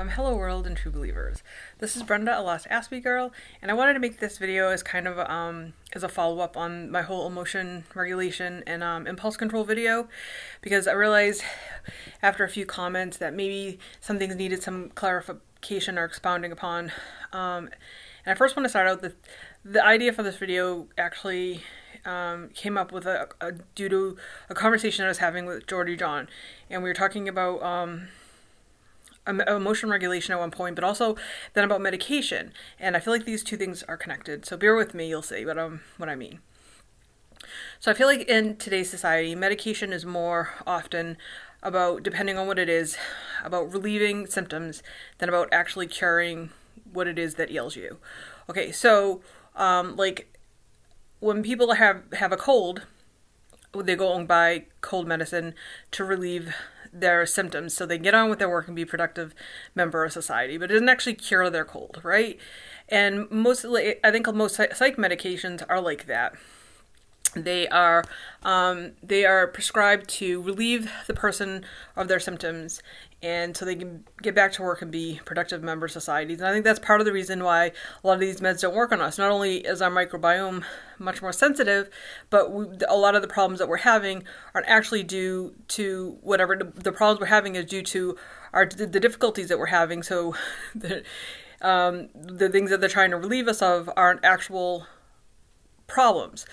Hello world and true believers. This is Brenda, a lost Aspie girl, and I wanted to make this video as kind of as a follow-up on my whole emotion regulation and impulse control video, because I realized after a few comments that maybe some things needed some clarification or expounding upon. And I first want to start out that the idea for this video actually came up with due to a conversation I was having with Geordie John, and we were talking about emotion regulation at one point, but also then about medication. And I feel like these two things are connected. So bear with me, you'll see what I mean. So I feel like in today's society, medication is more often about, depending on what it is, about relieving symptoms than about actually curing what it is that ails you. Okay, so like when people have a cold, they go and buy cold medicine to relieve their symptoms so they can get on with their work and be a productive member of society, but it doesn't actually cure their cold, right? And I think most psych medications are like that. They are prescribed to relieve the person of their symptoms, and so they can get back to work and be productive member societies. And I think that's part of the reason why a lot of these meds don't work on us. Not only is our microbiome much more sensitive, but a lot of the problems that we're having aren't actually due to whatever the problems we're having is due to the difficulties that we're having. So the things that they're trying to relieve us of aren't actual problems.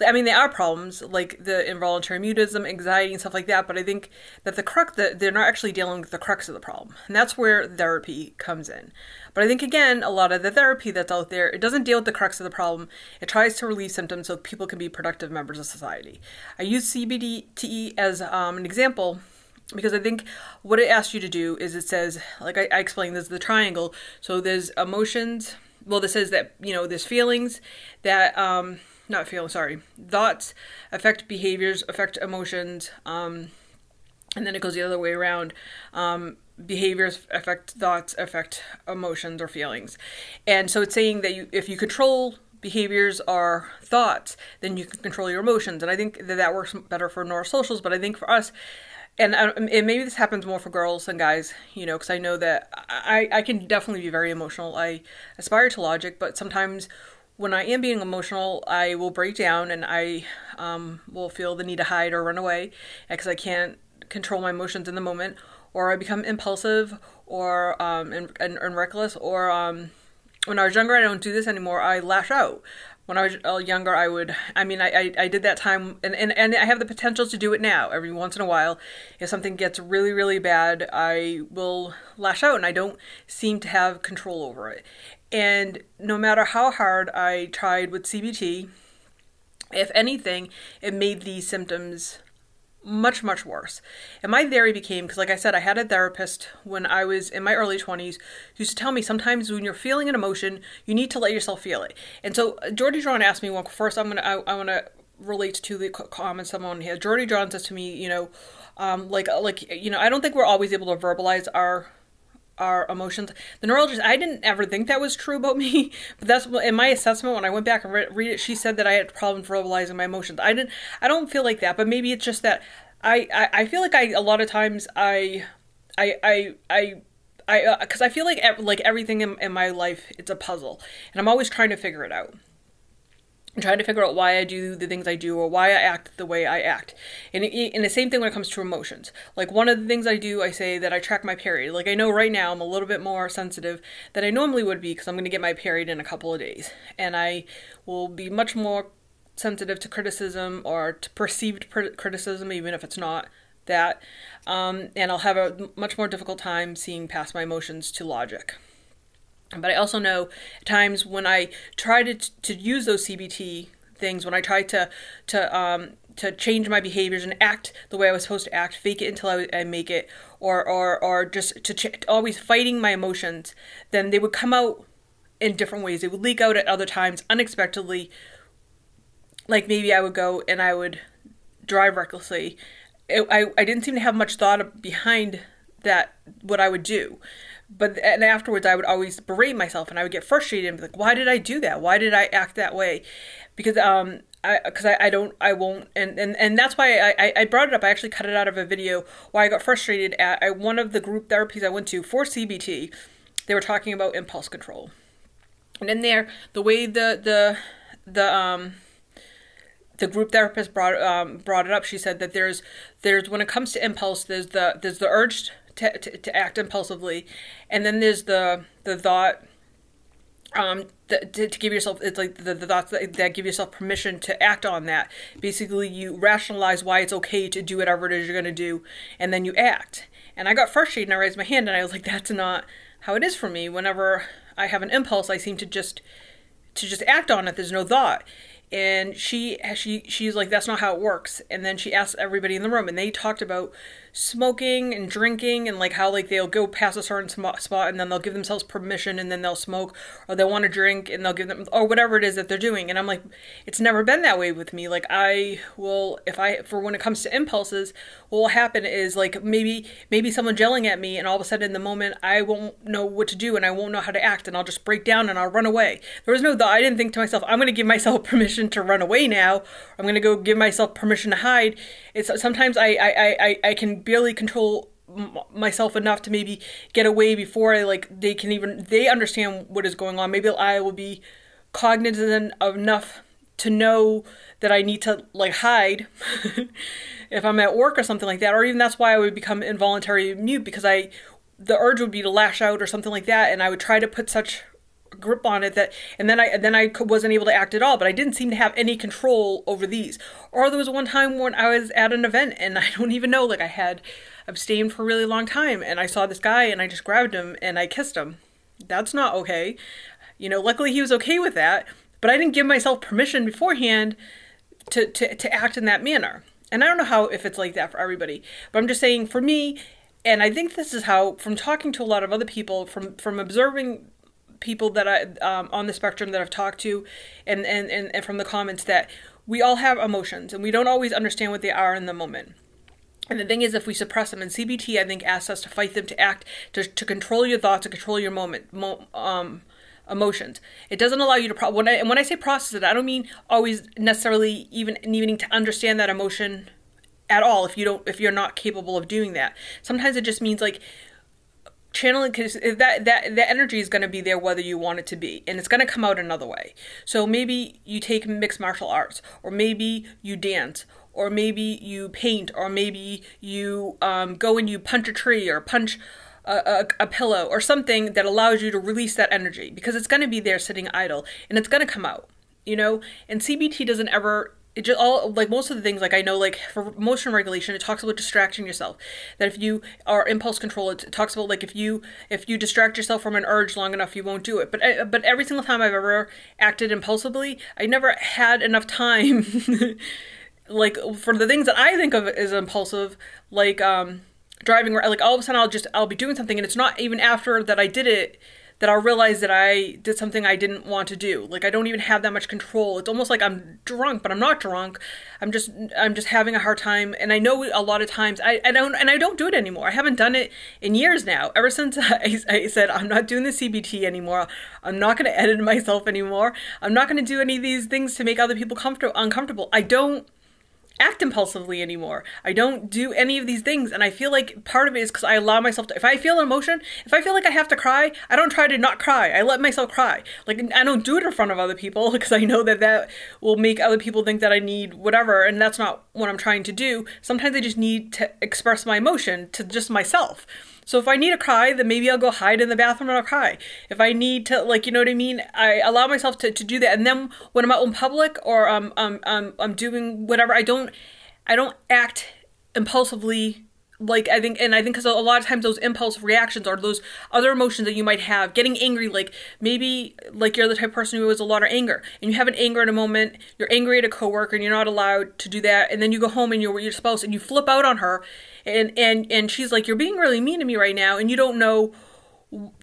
I mean, they are problems like the involuntary mutism, anxiety, and stuff like that, but I think that they're not actually dealing with the crux of the problem. And that's where therapy comes in. But I think, again, a lot of the therapy that's out there, it doesn't deal with the crux of the problem. It tries to relieve symptoms so people can be productive members of society. I use CBT as an example because I think what it asks you to do is it says, like I explained, there's the triangle. So there's emotions. Well, this says that, there's feelings that, thoughts affect behaviors, affect emotions, and then it goes the other way around. Behaviors affect thoughts, affect emotions or feelings. And so it's saying that if you control behaviors or thoughts, then you can control your emotions. And I think that works better for neurosocials, but I think for us, and maybe this happens more for girls than guys, because I know that I can definitely be very emotional. I aspire to logic, but sometimes when I am being emotional, I will break down and I will feel the need to hide or run away because I can't control my emotions in the moment, or I become impulsive or and reckless, or when I was younger, I don't do this anymore, I lash out. When I was younger, I did that time, and I have the potential to do it now. Every once in a while, if something gets really, really bad, I will lash out, and I don't seem to have control over it. And no matter how hard I tried with CBT, if anything, it made these symptoms much, much worse. And my theory became, because like I said, I had a therapist when I was in my early 20s who used to tell me sometimes when you're feeling an emotion, you need to let yourself feel it. And so Geordie John asked me, well, first I want to relate to the comments someone had. Geordie John says to me, I don't think we're always able to verbalize our emotions. The neurologist, I didn't ever think that was true about me, but that's in my assessment when I went back and read it, she said that I had problems verbalizing my emotions. I don't feel like that, but maybe it's just that I feel like a lot of times because I feel like everything in my life, it's a puzzle, and I'm always trying to figure it out. I'm trying to figure out why I do the things I do or why I act the way I act. And the same thing when it comes to emotions. Like one of the things I do, I say that I track my period. Like I know right now I'm a little bit more sensitive than I normally would be because I'm going to get my period in a couple of days. And I will be much more sensitive to criticism or to perceived criticism, even if it's not that. And I'll have a much more difficult time seeing past my emotions to logic. But I also know times when I try to use those CBT things, when I try to change my behaviors and act the way I was supposed to act, fake it until I make it, or just always fighting my emotions, then they would come out in different ways. They would leak out at other times unexpectedly. Like maybe I would go and I would drive recklessly. I didn't seem to have much thought behind that, what I would do. And afterwards, I would always berate myself, and I would get frustrated and be like, why did I do that? Why did I act that way? Because because I won't, and that's why I brought it up. I actually cut it out of a video why I got frustrated at one of the group therapies I went to for CBT. They were talking about impulse control, and in there, the way the group therapist brought it up, she said that there's when it comes to impulse, there's the urge to act impulsively, and then there's the thought. To give yourself, it's like the thoughts that give yourself permission to act on that. Basically, you rationalize why it's okay to do whatever it is you're going to do, and then you act. And I got frustrated and I raised my hand and I was like, that's not how it is for me. Whenever I have an impulse, I seem to just act on it. There's no thought. And she's like, that's not how it works. And then she asked everybody in the room, and they talked about smoking and drinking, and like how like they'll go past a certain spot and then they'll give themselves permission and then they'll smoke, or they'll want to drink and they'll give them, or whatever it is that they're doing. And I'm like, it's never been that way with me. Like I will, for when it comes to impulses, what will happen is like maybe someone's yelling at me, and all of a sudden in the moment I won't know what to do and I won't know how to act, and I'll just break down and I'll run away. There was no thought. I didn't think to myself, I'm going to give myself permission to run away now. I'm going to go give myself permission to hide. It's sometimes I can barely control myself enough to maybe get away before they understand what is going on. Maybe I will be cognizant enough to know that I need to like hide if I'm at work or something like that, or even that's why I would become involuntary mute, because the urge would be to lash out or something like that, and I would try to put such grip on it that, and then I wasn't able to act at all. But I didn't seem to have any control over these. Or there was one time when I was at an event and I don't even know, like I had abstained for a really long time, and I saw this guy and I just grabbed him and I kissed him. That's not okay. You know, luckily he was okay with that, but I didn't give myself permission beforehand to act in that manner. And I don't know if it's like that for everybody, but I'm just saying for me, and I think this is how, from talking to a lot of other people, from observing people that I on the spectrum that I've talked to, and from the comments, that we all have emotions and we don't always understand what they are in the moment. And the thing is, if we suppress them, and CBT I think asks us to fight them, to act, to control your thoughts, to control your emotions. It doesn't allow you to when I say process it, I don't mean always necessarily even needing to understand that emotion at all if you're not capable of doing that. Sometimes it just means like channeling, because that energy is going to be there whether you want it to be, and it's going to come out another way. So maybe you take mixed martial arts, or maybe you dance, or maybe you paint, or maybe you go and you punch a tree, or punch a pillow, or something that allows you to release that energy, because it's going to be there sitting idle and it's going to come out, you know. And CBT doesn't ever, it just all, like most of the things, like I know, like for emotion regulation, it talks about distracting yourself. That if you are impulse control, it talks about like if you distract yourself from an urge long enough, you won't do it. But every single time I've ever acted impulsively, I never had enough time like for the things that I think of as impulsive, like driving, like all of a sudden I'll be doing something, and it's not even after that I did it that I'll realize that I did something I didn't want to do. Like I don't even have that much control. It's almost like I'm drunk, but I'm not drunk. I'm just having a hard time. And I know a lot of times I don't do it anymore. I haven't done it in years now. Ever since I said I'm not doing the CBT anymore. I'm not going to edit myself anymore. I'm not going to do any of these things to make other people uncomfortable. I don't act impulsively anymore. I don't do any of these things, and I feel like part of it is because I allow myself to, if I feel emotion, if I feel like I have to cry, I don't try to not cry. I let myself cry. Like I don't do it in front of other people because I know that will make other people think that I need whatever, and that's not what I'm trying to do. Sometimes I just need to express my emotion to just myself. So if I need to cry, then maybe I'll go hide in the bathroom and I'll cry. If I need to, like, you know what I mean? I allow myself to do that. And then when I'm out in public, or I'm doing whatever, I don't act impulsively. Like I think because a lot of times those impulse reactions are those other emotions that you might have. Getting angry, like maybe like you're the type of person who has a lot of anger, and you have an anger in a moment. You're angry at a coworker, and you're not allowed to do that. And then you go home and you're with your spouse, and you flip out on her, and she's like, "You're being really mean to me right now," and you don't know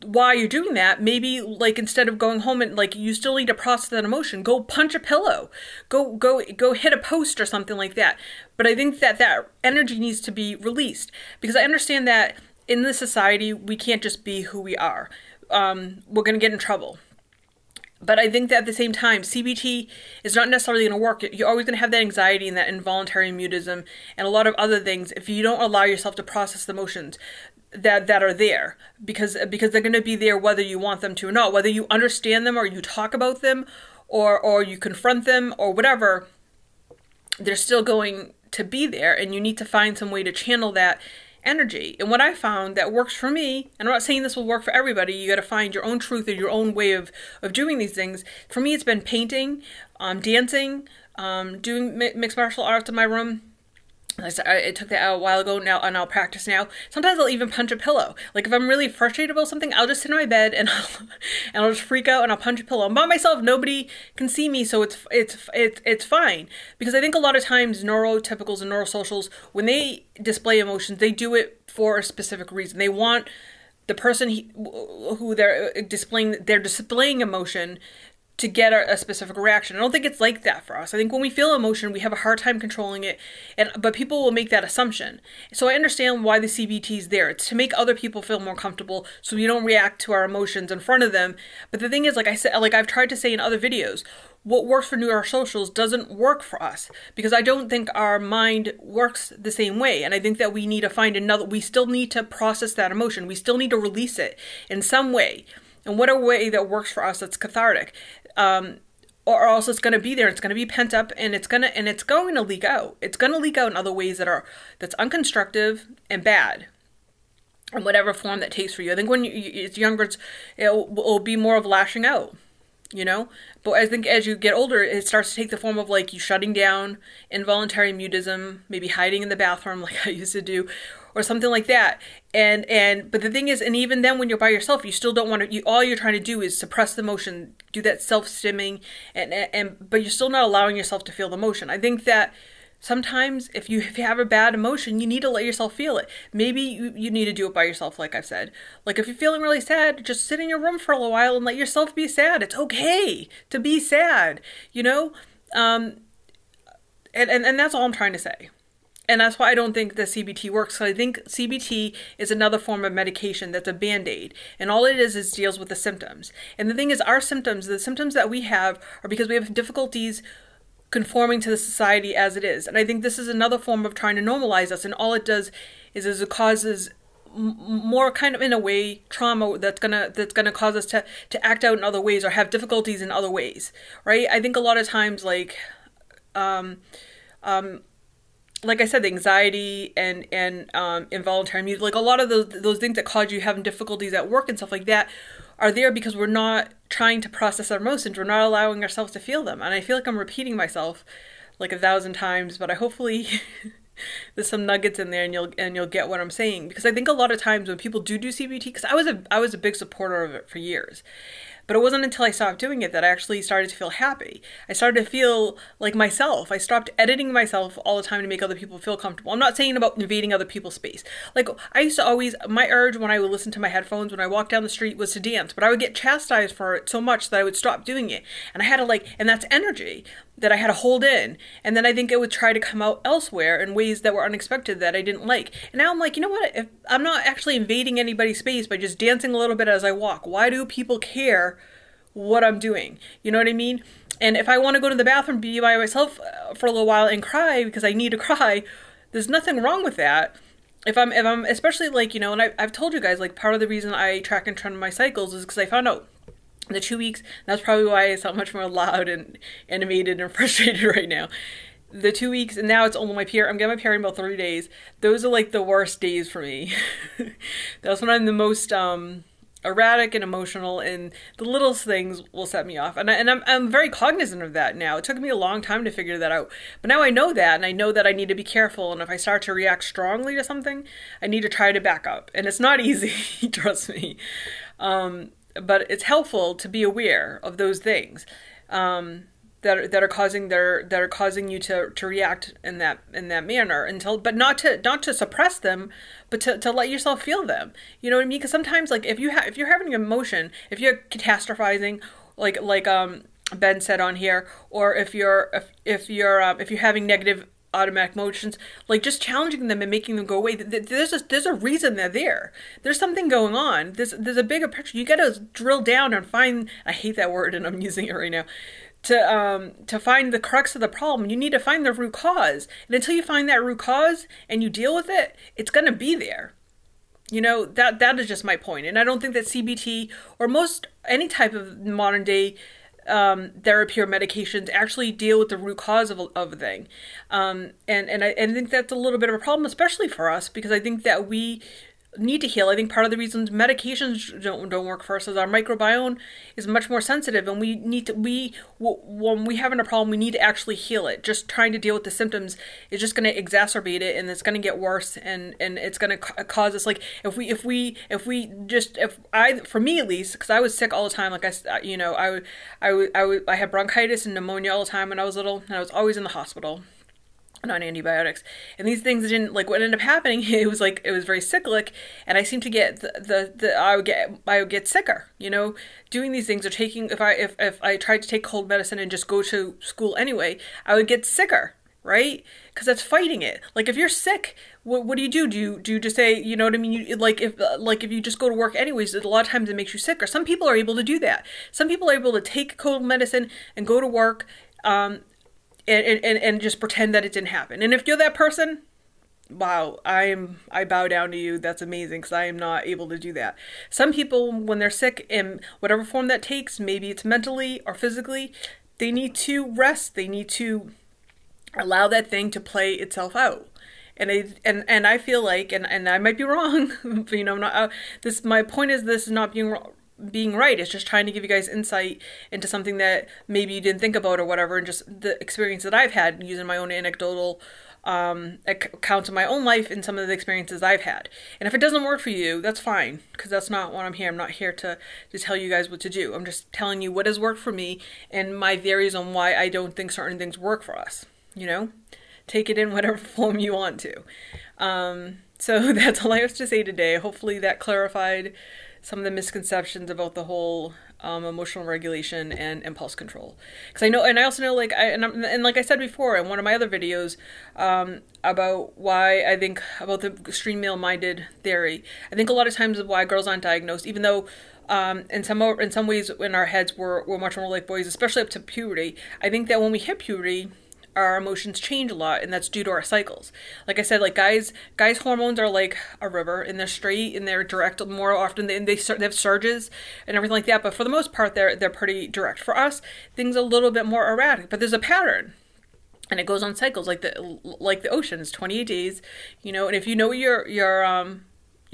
why you're doing that. Maybe like instead of going home and like you still need to process that emotion, go punch a pillow, go hit a post or something like that. But I think that energy needs to be released, because I understand that in this society we can't just be who we are. We're gonna get in trouble. But I think that at the same time, CBT is not necessarily going to work. You're always going to have that anxiety and that involuntary mutism and a lot of other things if you don't allow yourself to process the emotions that are there, because they're going to be there whether you want them to or not, whether you understand them or you talk about them or you confront them or whatever. They're still going to be there, and you need to find some way to channel that energy. And what I found that works for me, and I'm not saying this will work for everybody, you got to find your own truth or your own way of doing these things. For me, it's been painting, dancing, doing mixed martial arts in my room. I took that out a while ago now, and I'll practice now. Sometimes I'll even punch a pillow. Like if I'm really frustrated about something, I'll just sit in my bed and I'll just freak out and I'll punch a pillow. I'm by myself, nobody can see me, so it's fine. Because I think a lot of times neurotypicals and neurosocials, when they display emotions, they do it for a specific reason. They want the person who they're displaying emotion to get a specific reaction. I don't think it's like that for us. I think when we feel emotion, we have a hard time controlling it, but people will make that assumption. So I understand why the CBT is there. It's to make other people feel more comfortable so we don't react to our emotions in front of them. But the thing is, like I said, like I've tried to say in other videos, what works for neurosocials doesn't work for us, because I don't think our mind works the same way. And I think that we need to find we still need to process that emotion. We still need to release it in some way. And what a way that works for us that's cathartic. Or else it's going to be there. It's going to be pent up, and it's going to leak out. It's going to leak out in other ways that's unconstructive and bad, in whatever form that takes for you. I think when it's younger, it'll be more of lashing out, you know. But I think as you get older, it starts to take the form of like you shutting down, involuntary mutism, maybe hiding in the bathroom like I used to do, or something like that. But the thing is, and even then when you're by yourself, you still don't want to, all you're trying to do is suppress the emotion, do that self-stimming, but you're still not allowing yourself to feel the emotion. I think that sometimes if you have a bad emotion, you need to let yourself feel it. Maybe you need to do it by yourself, like I've said. Like if you're feeling really sad, just sit in your room for a while and let yourself be sad. It's okay to be sad, you know? And that's all I'm trying to say. And that's why I don't think the CBT works. So I think CBT is another form of medication that's a Band-Aid. And all it is deals with the symptoms. And the thing is, the symptoms that we have are because we have difficulties conforming to the society as it is. And I think this is another form of trying to normalize us. And all it does is it causes more kind of, in a way, trauma that's gonna cause us to act out in other ways or have difficulties in other ways, right? I think a lot of times, like I said, the anxiety and involuntary music, like a lot of those things that cause you having difficulties at work and stuff like that are there because we're not trying to process our emotions. We're not allowing ourselves to feel them. And I feel like I'm repeating myself like 1,000 times, but I hopefully there's some nuggets in there and you'll get what I'm saying. Because I think a lot of times when people do CBT, because I was a big supporter of it for years. But it wasn't until I stopped doing it that I actually started to feel happy. I started to feel like myself. I stopped editing myself all the time to make other people feel comfortable. I'm not saying about invading other people's space. Like, I used to always, my urge when I would listen to my headphones when I walked down the street was to dance. But I would get chastised for it so much that I would stop doing it. And I had to and that's energy that I had to hold in. And then I think it would try to come out elsewhere in ways that were unexpected that I didn't like. And now I'm like, you know what? If I'm not actually invading anybody's space by just dancing a little bit as I walk. Why do people care what I'm doing? You know what I mean? And if I want to go to the bathroom, be by myself for a little while and cry because I need to cry, there's nothing wrong with that. If I'm especially like, you know, and I've told you guys, like, part of the reason I track and trend my cycles is because I found out the 2 weeks, that's probably why I sound much more loud and animated and frustrated right now. The 2 weeks, and now it's only my period. I'm getting my period in about 3 days. Those are like the worst days for me. That's when I'm the most erratic and emotional, and the littlest things will set me off. And I'm very cognizant of that now. It took me a long time to figure that out. But now I know that, and I know that I need to be careful. And if I start to react strongly to something, I need to try to back up. And it's not easy, trust me. But it's helpful to be aware of those things that are causing you to react in that manner, but not to suppress them, but to let yourself feel them. You know what I mean? Because sometimes, like, if you're having an emotion, if you're catastrophizing, like Ben said on here, or if you're having negative automatic motions, like just challenging them and making them go away. There's a reason they're there. There's something going on. There's a bigger picture. You got to drill down and find, I hate that word and I'm using it right now, to find the crux of the problem. You need to find the root cause. And until you find that root cause and you deal with it, it's going to be there. You know, that is just my point. And I don't think that CBT or any type of modern day therapy or medications actually deal with the root cause of a thing. And I think that's a little bit of a problem, especially for us, because I think that we need to heal. I think part of the reasons medications don't work for us is our microbiome is much more sensitive, and when we having a problem, we need to actually heal it. Just trying to deal with the symptoms is just going to exacerbate it, and it's going to get worse, and it's going to cause us, like, for me at least, because I was sick all the time, like I had bronchitis and pneumonia all the time when I was little, and I was always in the hospital on antibiotics, and these things didn't, like, what ended up happening, it was very cyclic, and I seemed to get I would get sicker, you know, doing these things, or taking, if I tried to take cold medicine and just go to school anyway, I would get sicker, right? Because that's fighting it. Like, if you're sick, what do? Do you just say, you know what I mean? If you just go to work anyways, a lot of times it makes you sicker. Some people are able to do that. Some people are able to take cold medicine and go to work, and just pretend that it didn't happen. And if you're that person, wow, I bow down to you. That's amazing, because I am not able to do that. Some people, when they're sick, in whatever form that takes, maybe it's mentally or physically, they need to rest. They need to allow that thing to play itself out. And I feel like, and I might be wrong, but, you know, my point is, this is not being right. It's just trying to give you guys insight into something that maybe you didn't think about or whatever, and just the experience that I've had using my own anecdotal accounts of my own life and some of the experiences I've had. And if it doesn't work for you, that's fine, because that's not what I'm here. I'm not here to tell you guys what to do. I'm just telling you what has worked for me and my theories on why I don't think certain things work for us. You know, take it in whatever form you want to. So that's all I have to say today. Hopefully that clarified some of the misconceptions about the whole emotional regulation and impulse control. Because I know, and I also know, like, and like I said before in one of my other videos about why I think about the extreme male-minded theory. I think a lot of times why girls aren't diagnosed, even though in some ways in our heads we're much more like boys, especially up to puberty. I think that when we hit puberty, our emotions change a lot, and that's due to our cycles. Like I said, like guys' hormones are like a river, and they're straight and they're direct more often. They have surges and everything like that, but for the most part, they're pretty direct. For us, things are a little bit more erratic, but there's a pattern, and it goes on cycles, like the ocean is 28 days, you know. And if you know what your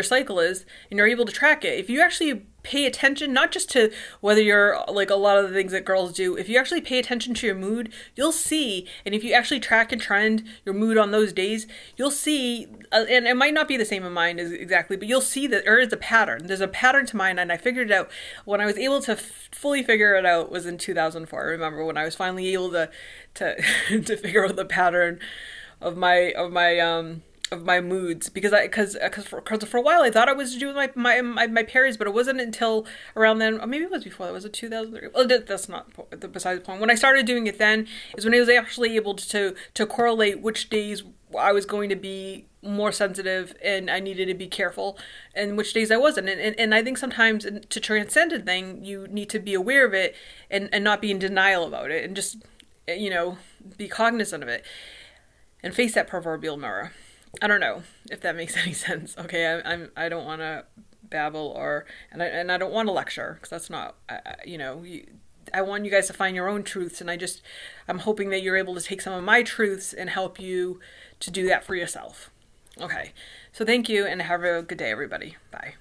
cycle is, and you're able to track it, if you actually pay attention, not just to whether you're like a lot of the things that girls do, if you actually pay attention to your mood, you'll see, and if you actually track and trend your mood on those days, you'll see, and it might not be the same in mine exactly, but you'll see that there is a pattern. There's a pattern to mine, and I figured it out. When I was able to fully figure it out was in 2004. I remember when I was finally able to figure out the pattern of my moods, because for a while I thought I was doing my periods, but it wasn't until around then, or maybe it was before that. Was it 2003? Well, that's not besides the point. When I started doing it, then is when I was actually able to correlate which days I was going to be more sensitive and I needed to be careful, and which days I wasn't. And I think sometimes to transcend a thing, you need to be aware of it and not be in denial about it, and just, you know, be cognizant of it and face that proverbial mirror. I don't know if that makes any sense. Okay, I don't want to babble and I don't want to lecture, because that's not, you know, I want you guys to find your own truths, and I'm hoping that you're able to take some of my truths and help you to do that for yourself. Okay, so thank you, and have a good day, everybody. Bye.